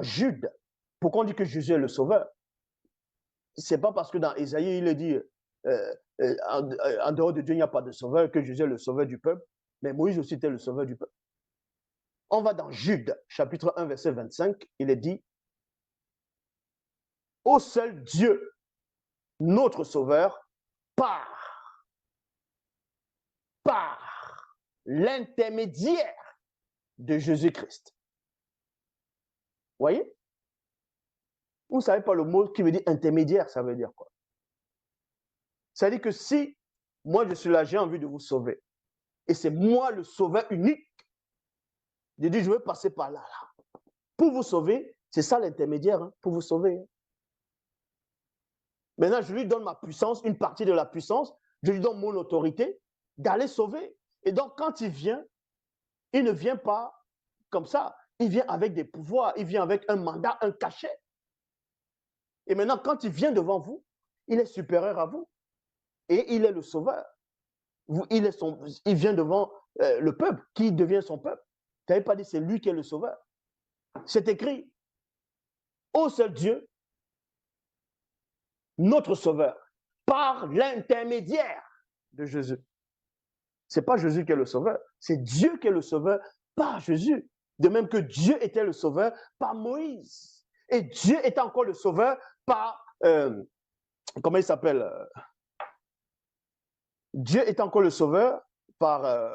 dans Jude, pourquoi on dit que Jésus est le sauveur? C'est pas parce que dans Ésaïe, il est dit en dehors de Dieu, il n'y a pas de sauveur, que Jésus est le sauveur du peuple, mais Moïse aussi était le sauveur du peuple. On va dans Jude, chapitre 1, verset 25, il est dit, ô seul Dieu, notre sauveur, par l'intermédiaire de Jésus-Christ. Voyez? Vous ne savez pas le mot qui veut dire intermédiaire, ça veut dire quoi? Ça veut dire que si moi je suis là, j'ai envie de vous sauver, et c'est moi le sauveur unique, je dis je veux passer par là. Pour vous sauver, c'est ça l'intermédiaire, hein, pour vous sauver. Maintenant, je lui donne ma puissance, une partie de la puissance, je lui donne mon autorité d'aller sauver. Et donc, quand il vient, il ne vient pas comme ça. Il vient avec des pouvoirs, il vient avec un mandat, un cachet. Et maintenant, quand il vient devant vous, il est supérieur à vous. Et il est le sauveur. Il vient devant le peuple, qui devient son peuple. Tu n'avais pas dit c'est lui qui est le sauveur. C'est écrit, ô seul Dieu, notre sauveur, par l'intermédiaire de Jésus. Ce n'est pas Jésus qui est le sauveur, c'est Dieu qui est le sauveur par Jésus. De même que Dieu était le sauveur par Moïse. Et Dieu est encore le sauveur par, comment il s'appelle? Dieu est encore le sauveur par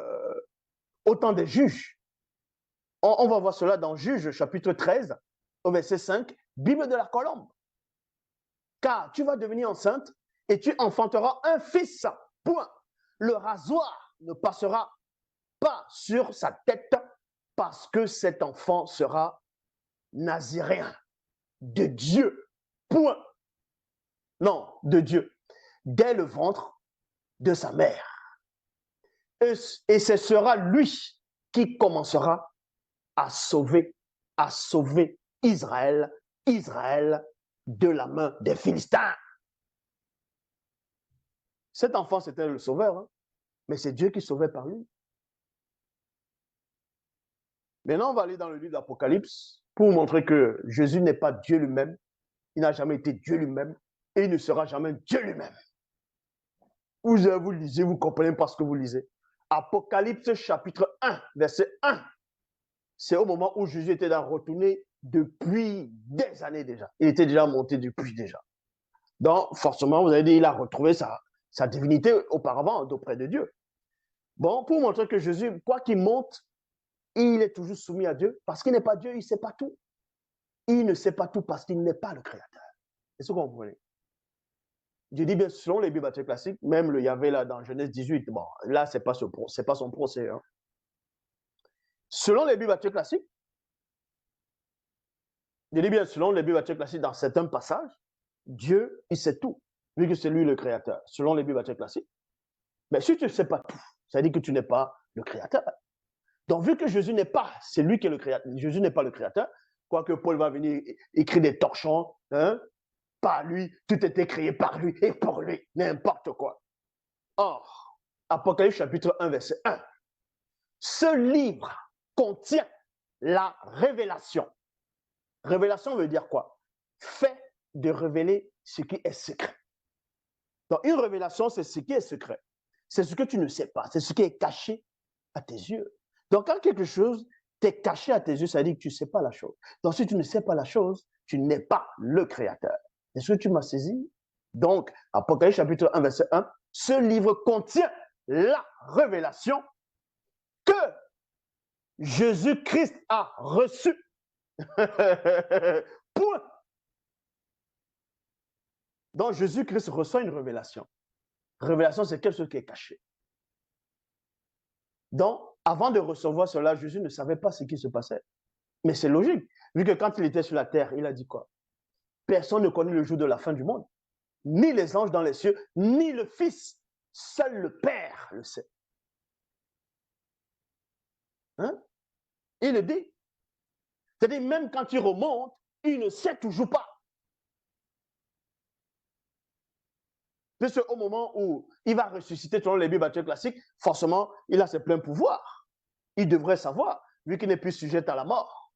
autant des juges. On va voir cela dans Juges, chapitre 13, au verset 5, Bible de la colombe. Car tu vas devenir enceinte et tu enfanteras un fils. Point. Le rasoir ne passera pas sur sa tête parce que cet enfant sera naziréen de Dieu. Point. Non, de Dieu. Dès le ventre de sa mère. Et ce sera lui qui commencera à sauver Israël de la main des Philistins. Cet enfant, c'était le sauveur, hein? Mais c'est Dieu qui sauvait par lui. Maintenant, on va aller dans le livre d'Apocalypse pour montrer que Jésus n'est pas Dieu lui-même. Il n'a jamais été Dieu lui-même et il ne sera jamais Dieu lui-même. Vous lisez, vous comprenez pas ce que vous lisez. Apocalypse chapitre 1, verset 1. C'est au moment où Jésus était retourné depuis des années déjà. Il était déjà monté depuis déjà. Donc, forcément, vous avez dit, il a retrouvé sa divinité auparavant d'auprès de Dieu. Bon, pour montrer que Jésus, quoi qu'il monte, il est toujours soumis à Dieu parce qu'il n'est pas Dieu, il ne sait pas tout. Il ne sait pas tout parce qu'il n'est pas le Créateur. Est-ce que vous comprenez? Je dis bien, selon les Bibles classiques, même le Yahvé là dans Genèse 18, bon, là, ce n'est pas son procès. Hein. Selon les Bibles classiques, je dis bien, selon les Bibles classiques, dans certains passages, Dieu, il sait tout, vu que c'est lui le Créateur, selon les Bibles classiques. Mais si tu ne sais pas tout, ça veut dire que tu n'es pas le Créateur. Donc, vu que Jésus n'est pas, c'est lui qui est le Créateur, Jésus n'est pas le Créateur, quoique Paul va venir écrire des torchons, hein, par lui, tout était créé par lui et pour lui, n'importe quoi. Or, Apocalypse chapitre 1, verset 1, ce livre contient la révélation. Révélation veut dire quoi? Fait de révéler ce qui est secret. Donc, une révélation, c'est ce qui est secret. C'est ce que tu ne sais pas, c'est ce qui est caché à tes yeux. Donc, quand quelque chose t'est caché à tes yeux, ça veut dire que tu ne sais pas la chose. Donc, si tu ne sais pas la chose, tu n'es pas le Créateur. Est-ce que tu m'as saisi? Donc, Apocalypse chapitre 1, verset 1, ce livre contient la révélation que Jésus-Christ a reçue. Point. Donc, Jésus-Christ reçoit une révélation. Révélation, c'est quelque chose qui est caché. Donc, avant de recevoir cela, Jésus ne savait pas ce qui se passait. Mais c'est logique, vu que quand il était sur la terre, il a dit quoi? Personne ne connaît le jour de la fin du monde. Ni les anges dans les cieux, ni le Fils. Seul le Père le sait. Hein? Il le dit. C'est-à-dire, même quand il remonte, il ne sait toujours pas. Puisque au moment où il va ressusciter selon les Bibles classiques, forcément, il a ses pleins pouvoirs. Il devrait savoir, vu qu'il n'est plus sujet à la mort.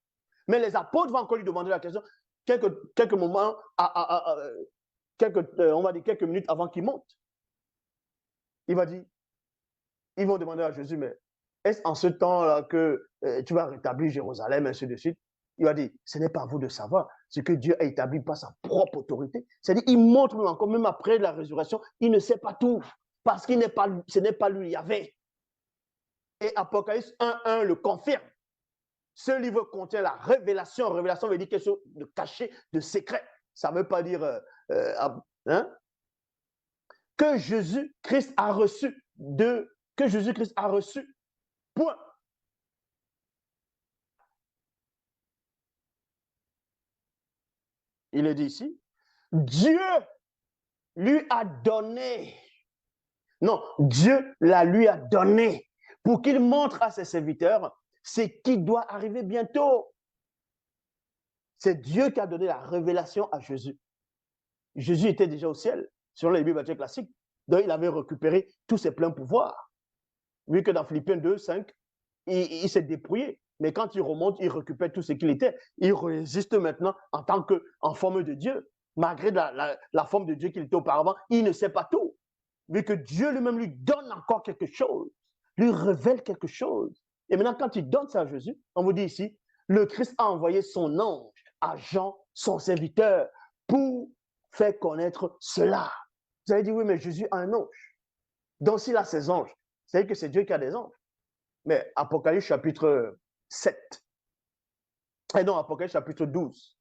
Mais les apôtres vont encore lui demander la question quelques moments, on va dire quelques minutes avant qu'il monte. Il va dire, ils vont demander à Jésus, mais est-ce en ce temps-là que tu vas rétablir Jérusalem, ainsi de suite? Il va dire, ce n'est pas à vous de savoir ce que Dieu a établi par sa propre autorité. C'est-à-dire, il montre encore, même après la résurrection, il ne sait pas tout, parce que ce n'est pas lui Yahvé. Et Apocalypse 1.1 le confirme. Ce livre contient la révélation. Révélation veut dire quelque chose de caché, de secret. Ça ne veut pas dire que Jésus-Christ a reçu. Que Jésus-Christ a reçu. Point. Il est dit ici, Dieu lui a donné. Non, Dieu lui a donné pour qu'il montre à ses serviteurs ce qui doit arriver bientôt. C'est Dieu qui a donné la révélation à Jésus. Jésus était déjà au ciel, selon les Bibles classiques. Donc, il avait récupéré tous ses pleins pouvoirs. Vu que dans Philippiens 2, 5, il s'est dépouillé. Mais quand il remonte, il récupère tout ce qu'il était. Il résiste maintenant en forme de Dieu. Malgré la forme de Dieu qu'il était auparavant, il ne sait pas tout. Vu que Dieu lui-même lui donne encore quelque chose, lui révèle quelque chose. Et maintenant, quand il donne ça à Jésus, on vous dit ici, le Christ a envoyé son ange à Jean, son serviteur, pour faire connaître cela. Vous allez dire, oui, mais Jésus a un ange. Donc, s'il a ses anges, c'est-à-dire que c'est Dieu qui a des anges. Mais Apocalypse chapitre 7, et non, Apocalypse chapitre 12,